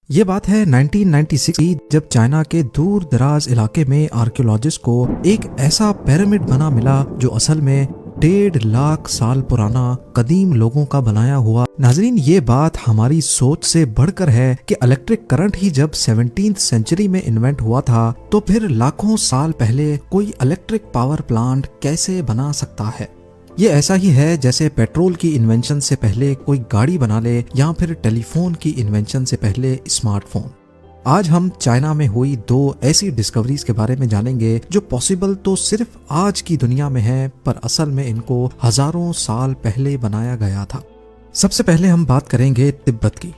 ये बात है 1996 की, जब चाइना के दूर दराज इलाके में आर्कियोलॉजिस्ट को एक ऐसा पिरामिड बना मिला जो असल में 1.5 लाख साल पुराना कदीम लोगों का बनाया हुआ। नाजरीन, ये बात हमारी सोच से बढ़कर है कि इलेक्ट्रिक करंट ही जब 17th सेंचुरी में इन्वेंट हुआ था तो फिर लाखों साल पहले कोई इलेक्ट्रिक पावर प्लांट कैसे बना सकता है। ये ऐसा ही है जैसे पेट्रोल की इन्वेंशन से पहले कोई गाड़ी बना ले या फिर टेलीफोन की इन्वेंशन से पहले स्मार्टफोन। आज हम चाइना में हुई 2 ऐसी डिस्कवरीज के बारे में जानेंगे जो पॉसिबल तो सिर्फ आज की दुनिया में है, पर असल में इनको हजारों साल पहले बनाया गया था। सबसे पहले हम बात करेंगे तिब्बत की।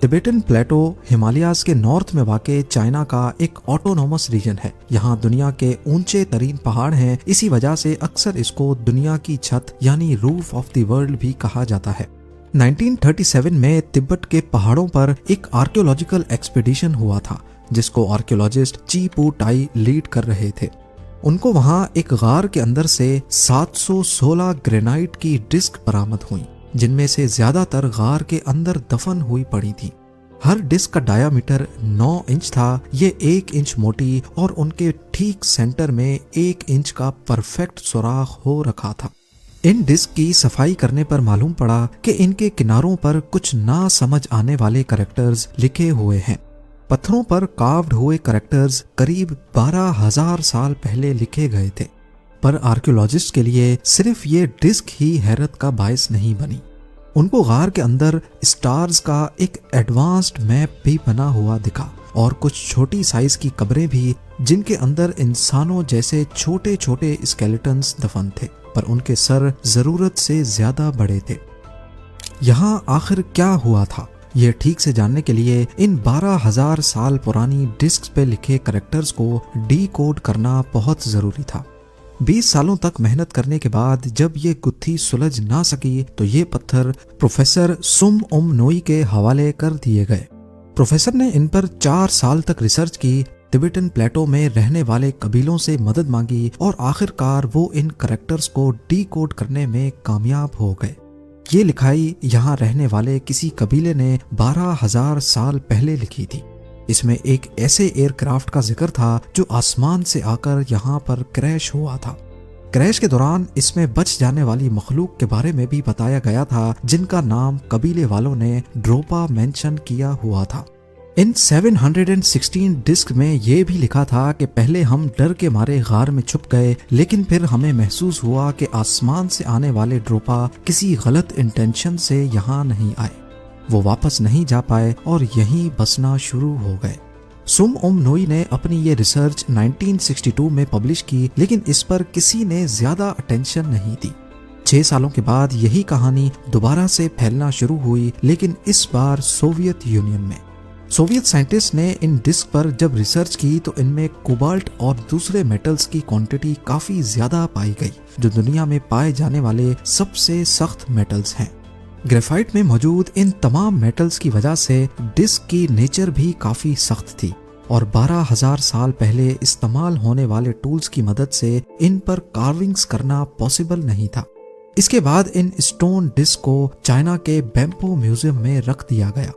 तिबेटन प्लेटो हिमालयाज के नॉर्थ में वाक़े चाइना का एक ऑटोनोमस रीजन है। यहाँ दुनिया के ऊंचे तरीन पहाड़ हैं, इसी वजह से अक्सर इसको दुनिया की छत यानी रूफ ऑफ द वर्ल्ड भी कहा जाता है। 1937 में तिब्बत के पहाड़ों पर एक आर्कियोलॉजिकल एक्सपीडिशन हुआ था जिसको आर्कियोलॉजिस्ट ची पू टाई लीड कर रहे थे। उनको वहाँ एक गार के अंदर से 716 ग्रेनाइट की डिस्क बरामद हुई, जिनमें से ज्यादातर गार के अंदर दफन हुई पड़ी थी। हर डिस्क का डायामीटर 9 इंच था। ये 1 इंच मोटी और उनके ठीक सेंटर में 1 इंच का परफेक्ट सुराख हो रखा था। इन डिस्क की सफाई करने पर मालूम पड़ा कि इनके किनारों पर कुछ ना समझ आने वाले कैरेक्टर्स लिखे हुए हैं। पत्थरों पर कार्व्ड हुए कैरेक्टर्स करीब 12,000 साल पहले लिखे गए थे। पर आर्कियोलॉजिस्ट के लिए सिर्फ ये डिस्क ही हैरत का बायस नहीं बनी। उनको गार के अंदर स्टार्स का एक एडवांस्ड मैप भी बना हुआ दिखा और कुछ छोटी साइज की कब्रें भी जिनके अंदर इंसानों जैसे छोटे छोटे स्केलेटन्स दफन थे, पर उनके सर जरूरत से ज्यादा बड़े थे। यहाँ आखिर क्या हुआ था, ये ठीक से जानने के लिए इन 12,000 साल पुरानी डिस्क पे लिखे कैरेक्टर्स को डीकोड करना बहुत जरूरी था। 20 सालों तक मेहनत करने के बाद जब ये गुत्थी सुलझ ना सकी तो ये पत्थर प्रोफेसर सुम उम नोई के हवाले कर दिए गए। प्रोफेसर ने इन पर 4 साल तक रिसर्च की, तिबेटन प्लेटो में रहने वाले कबीलों से मदद मांगी और आखिरकार वो इन कैरेक्टर्स को डीकोड करने में कामयाब हो गए। ये लिखाई यहाँ रहने वाले किसी कबीले ने 12,000 साल पहले लिखी थी। इसमें एक ऐसे एयरक्राफ्ट का जिक्र था जो आसमान से आकर यहाँ पर क्रैश हुआ था। क्रैश के दौरान इसमें बच जाने वाली मखलूक के बारे में भी बताया गया था जिनका नाम कबीले वालों ने ड्रोपा मेंशन किया हुआ था। इन 716 डिस्क में ये भी लिखा था कि पहले हम डर के मारे गार में छुप गए, लेकिन फिर हमें महसूस हुआ कि आसमान से आने वाले ड्रोपा किसी गलत इंटेंशन से यहाँ नहीं आए। वो वापस नहीं जा पाए और यहीं बसना शुरू हो गए। सुम उम नोई ने अपनी ये रिसर्च 1962 में पब्लिश की, लेकिन इस पर किसी ने ज्यादा अटेंशन नहीं दी। 6 सालों के बाद यही कहानी दोबारा से फैलना शुरू हुई, लेकिन इस बार सोवियत यूनियन में। सोवियत साइंटिस्ट ने इन डिस्क पर जब रिसर्च की तो इनमें कोबाल्ट और दूसरे मेटल्स की क्वांटिटी काफी ज्यादा पाई गई, जो दुनिया में पाए जाने वाले सबसे सख्त मेटल्स हैं। ग्रेफाइट में मौजूद इन तमाम मेटल्स की वजह से डिस्क की नेचर भी काफी सख्त थी और 12,000 साल पहले इस्तेमाल होने वाले टूल्स की मदद से इन पर कार्विंग्स करना पॉसिबल नहीं था। इसके बाद इन स्टोन डिस्क को चाइना के बैम्पो म्यूजियम में रख दिया गया।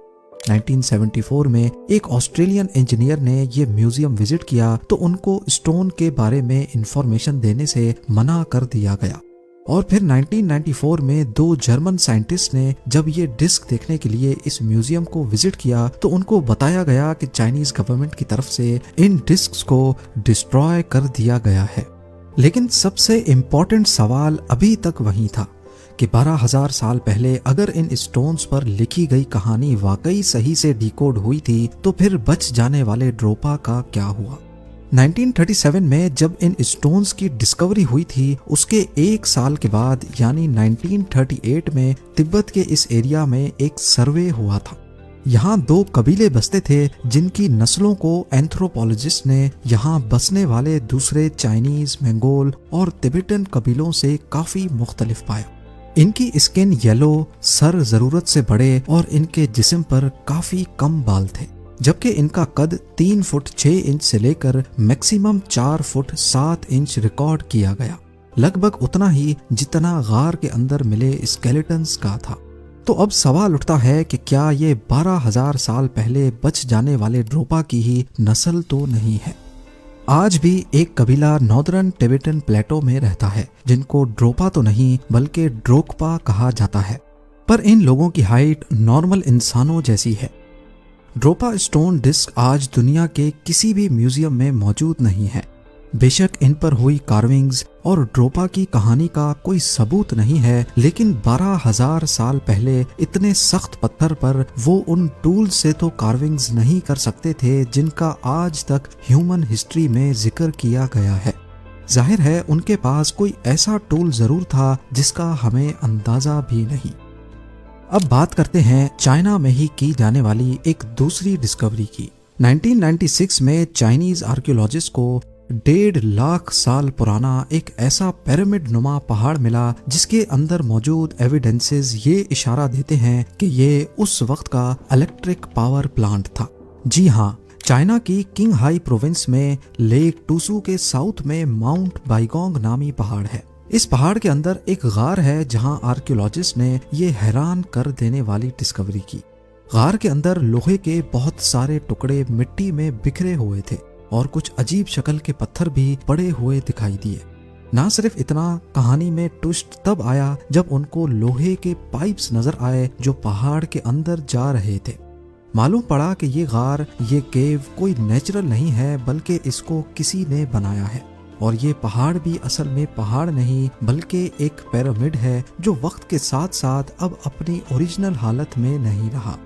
1974 में एक ऑस्ट्रेलियन इंजीनियर ने ये म्यूजियम विजिट किया तो उनको स्टोन के बारे में इंफॉर्मेशन देने से मना कर दिया गया। और फिर 1994 में 2 जर्मन साइंटिस्ट ने जब ये डिस्क देखने के लिए इस म्यूजियम को विजिट किया तो उनको बताया गया कि चाइनीज गवर्नमेंट की तरफ से इन डिस्क्स को डिस्ट्रॉय कर दिया गया है। लेकिन सबसे इम्पोर्टेंट सवाल अभी तक वही था कि 12,000 साल पहले अगर इन स्टोन्स पर लिखी गई कहानी वाकई सही से डिकोड हुई थी तो फिर बच जाने वाले ड्रोपा का क्या हुआ। 1937 में जब इन स्टोन्स की डिस्कवरी हुई थी उसके 1 साल के बाद यानी 1938 में तिब्बत के इस एरिया में एक सर्वे हुआ था। यहाँ 2 कबीले बसते थे जिनकी नस्लों को एंथ्रोपोलॉजिस्ट ने यहाँ बसने वाले दूसरे चाइनीज, मंगोल और तिब्बतन कबीलों से काफी मुख्तलिफ पाया। इनकी स्किन येलो, सर जरूरत से बड़े और इनके जिस्म पर काफी कम बाल थे, जबकि इनका कद 3 फुट 6 इंच से लेकर मैक्सिमम 4 फुट 7 इंच रिकॉर्ड किया गया, लगभग उतना ही जितना गार के अंदर मिले स्केलेटन्स का था। तो अब सवाल उठता है कि क्या ये 12,000 साल पहले बच जाने वाले ड्रोपा की ही नस्ल तो नहीं है। आज भी एक कबीला नॉर्दर्न टिबेटन प्लेटो में रहता है जिनको ड्रोपा तो नहीं बल्कि ड्रोकपा कहा जाता है, पर इन लोगों की हाइट नॉर्मल इंसानों जैसी है। ड्रोपा स्टोन डिस्क आज दुनिया के किसी भी म्यूजियम में मौजूद नहीं है। बेशक इन पर हुई कार्विंग्स और ड्रोपा की कहानी का कोई सबूत नहीं है, लेकिन 12,000 साल पहले इतने सख्त पत्थर पर वो उन टूल्स से तो कार्विंग्स नहीं कर सकते थे जिनका आज तक ह्यूमन हिस्ट्री में जिक्र किया गया है। जाहिर है उनके पास कोई ऐसा टूल जरूर था जिसका हमें अंदाजा भी नहीं। अब बात करते हैं चाइना में ही की जाने वाली एक दूसरी डिस्कवरी की। 1996 में चाइनीज आर्कियोलॉजिस्ट को 1.5 लाख साल पुराना एक ऐसा पिरामिड नुमा पहाड़ मिला जिसके अंदर मौजूद एविडेंसेस ये इशारा देते हैं कि ये उस वक्त का इलेक्ट्रिक पावर प्लांट था। जी हाँ, चाइना की किंगहाई प्रोविंस में लेक टूसू के साउथ में माउंट बाइगोंग नामी पहाड़ है। इस पहाड़ के अंदर एक गार है जहां आर्कियोलॉजिस्ट ने ये हैरान कर देने वाली डिस्कवरी की। गार के अंदर लोहे के बहुत सारे टुकड़े मिट्टी में बिखरे हुए थे और कुछ अजीब शक्ल के पत्थर भी पड़े हुए दिखाई दिए। ना सिर्फ इतना, कहानी में ट्विस्ट तब आया जब उनको लोहे के पाइप्स नजर आए जो पहाड़ के अंदर जा रहे थे। मालूम पड़ा कि ये गार, ये केव कोई नेचुरल नहीं है बल्कि इसको किसी ने बनाया है, और ये पहाड़ भी असल में पहाड़ नहीं बल्कि एक पिरामिड है जो वक्त के साथ साथ अब अपनी ओरिजिनल हालत में नहीं रहा।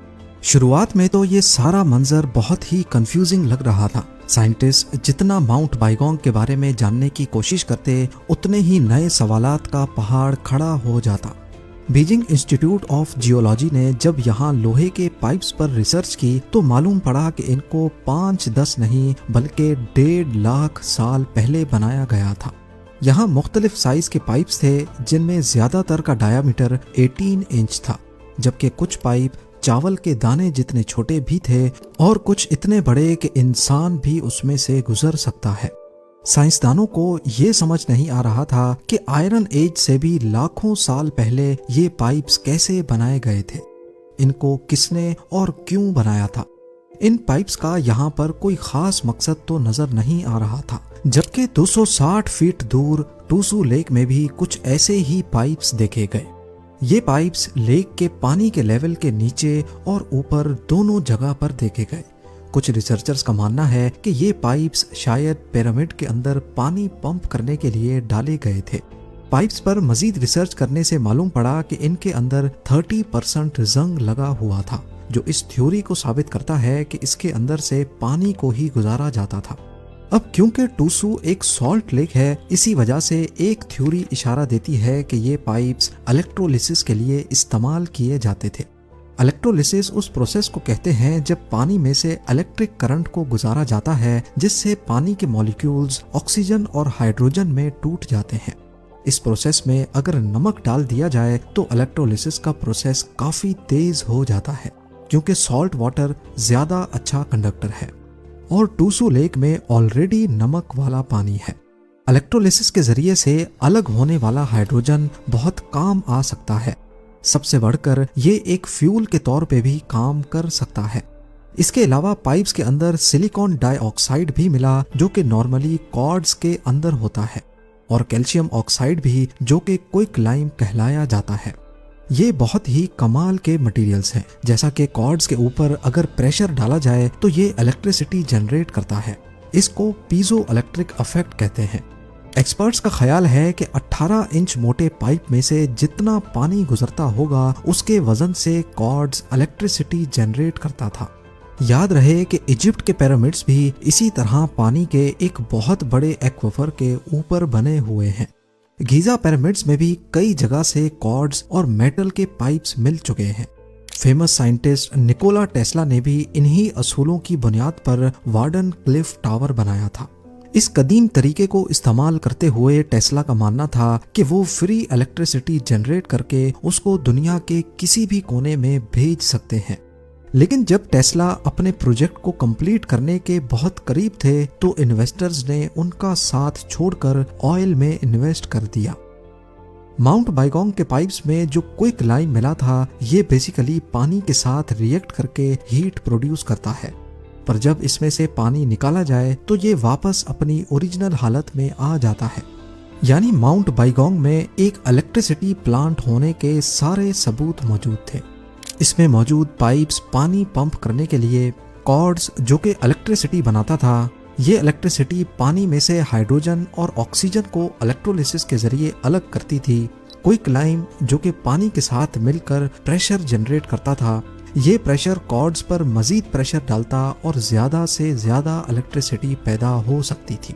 शुरुआत में तो ये सारा मंजर बहुत ही कंफ्यूजिंग लग रहा था। साइंटिस्ट जितना माउंट बाइगोंग के बारे में जानने की कोशिश करते उतने ही नए सवालात का पहाड़ खड़ा हो जाता। बीजिंग इंस्टीट्यूट ऑफ जियोलॉजी ने जब यहाँ लोहे के पाइप्स पर रिसर्च की तो मालूम पड़ा कि इनको 5-10 नहीं बल्कि 1.5 लाख साल पहले बनाया गया था। यहाँ मुख्तलिफ साइज के पाइप्स थे जिनमें ज्यादातर का डायामीटर 18 इंच था, जबकि कुछ पाइप चावल के दाने जितने छोटे भी थे और कुछ इतने बड़े कि इंसान भी उसमें से गुजर सकता है। साइंसदानों को ये समझ नहीं आ रहा था कि आयरन एज से भी लाखों साल पहले ये पाइप्स कैसे बनाए गए थे, इनको किसने और क्यों बनाया था। इन पाइप्स का यहाँ पर कोई खास मकसद तो नजर नहीं आ रहा था, जबकि 260 फीट दूर टूसू लेक में भी कुछ ऐसे ही पाइप्स देखे गए। ये पाइप्स लेक के पानी के लेवल के नीचे और ऊपर दोनों जगह पर देखे गए। कुछ रिसर्चर्स का मानना है कि ये पाइप्स शायद पिरामिड के अंदर पानी पंप करने के लिए डाले गए थे। पाइप्स पर मजीद रिसर्च करने से मालूम पड़ा कि इनके अंदर 30% जंग लगा हुआ था, जो इस थ्योरी को साबित करता है कि इसके अंदर से पानी को ही गुजारा जाता था। अब क्योंकि टूसू एक सॉल्ट लेक है, इसी वजह से एक थ्योरी इशारा देती है कि ये पाइप्स इलेक्ट्रोलिसिस के लिए इस्तेमाल किए जाते थे। इलेक्ट्रोलिसिस उस प्रोसेस को कहते हैं जब पानी में से इलेक्ट्रिक करंट को गुजारा जाता है, जिससे पानी के मॉलिक्यूल्स ऑक्सीजन और हाइड्रोजन में टूट जाते हैं। इस प्रोसेस में अगर नमक डाल दिया जाए तो इलेक्ट्रोलिसिस का प्रोसेस काफी तेज हो जाता है, क्योंकि सॉल्ट वाटर ज्यादा अच्छा कंडक्टर है और टूसू लेक में ऑलरेडी नमक वाला पानी है। इलेक्ट्रोलिसिस के जरिए से अलग होने वाला हाइड्रोजन बहुत काम आ सकता है। सबसे बढ़कर ये एक फ्यूल के तौर पे भी काम कर सकता है। इसके अलावा पाइप्स के अंदर सिलिकॉन डाइऑक्साइड भी मिला, जो कि नॉर्मली कॉर्ड्स के अंदर होता है, और कैल्शियम ऑक्साइड भी, जो कि क्विक लाइम कहलाया जाता है। ये बहुत ही कमाल के मटेरियल्स हैं। जैसा कि कॉर्ड्स के ऊपर अगर प्रेशर डाला जाए तो ये इलेक्ट्रिसिटी जनरेट करता है। इसको पीजो इलेक्ट्रिक इफेक्ट कहते हैं। एक्सपर्ट्स का ख्याल है कि 18 इंच मोटे पाइप में से जितना पानी गुजरता होगा उसके वजन से कॉर्ड्स इलेक्ट्रिसिटी जनरेट करता था। याद रहे कि इजिप्ट के पिरामिड्स भी इसी तरह पानी के एक बहुत बड़े एक्वाफर के ऊपर बने हुए हैं। गीजा पिरामिड्स में भी कई जगह से कॉर्ड्स और मेटल के पाइप्स मिल चुके हैं। फेमस साइंटिस्ट निकोला टेस्ला ने भी इन्हीं असूलों की बुनियाद पर वार्डन क्लिफ टावर बनाया था। इस कदीम तरीके को इस्तेमाल करते हुए टेस्ला का मानना था कि वो फ्री इलेक्ट्रिसिटी जनरेट करके उसको दुनिया के किसी भी कोने में भेज सकते हैं। लेकिन जब टेस्ला अपने प्रोजेक्ट को कंप्लीट करने के बहुत करीब थे तो इन्वेस्टर्स ने उनका साथ छोड़कर ऑयल में इन्वेस्ट कर दिया। माउंट बाइगोंग के पाइप्स में जो क्विक लाइम मिला था, ये बेसिकली पानी के साथ रिएक्ट करके हीट प्रोड्यूस करता है, पर जब इसमें से पानी निकाला जाए तो ये वापस अपनी ओरिजिनल हालत में आ जाता है। यानी माउंट बाइगोंग में एक इलेक्ट्रिसिटी प्लांट होने के सारे सबूत मौजूद थे। इसमें मौजूद पाइप्स पानी पंप करने के लिए, कॉर्ड्स जो कि इलेक्ट्रिसिटी बनाता था, ये इलेक्ट्रिसिटी पानी में से हाइड्रोजन और ऑक्सीजन को इलेक्ट्रोलिसिस के जरिए अलग करती थी, क्विक लाइम जो कि पानी के साथ मिलकर प्रेशर जनरेट करता था, ये प्रेशर कॉर्ड्स पर मजीद प्रेशर डालता और ज्यादा से ज्यादा इलेक्ट्रिसिटी पैदा हो सकती थी।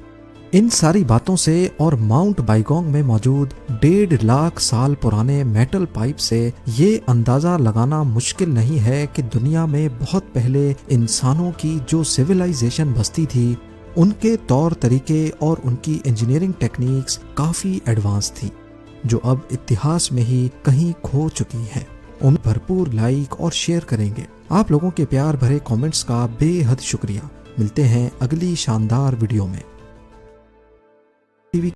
इन सारी बातों से और माउंट बाइगोंग में मौजूद 1.5 लाख साल पुराने मेटल पाइप से ये अंदाजा लगाना मुश्किल नहीं है कि दुनिया में बहुत पहले इंसानों की जो सिविलाइजेशन बसती थी, उनके तौर तरीके और उनकी इंजीनियरिंग टेक्निक्स काफ़ी एडवांस थी, जो अब इतिहास में ही कहीं खो चुकी हैं। उम्मीद भरपूर लाइक और शेयर करेंगे। आप लोगों के प्यार भरे कमेंट्स का बेहद शुक्रिया। मिलते हैं अगली शानदार वीडियो में।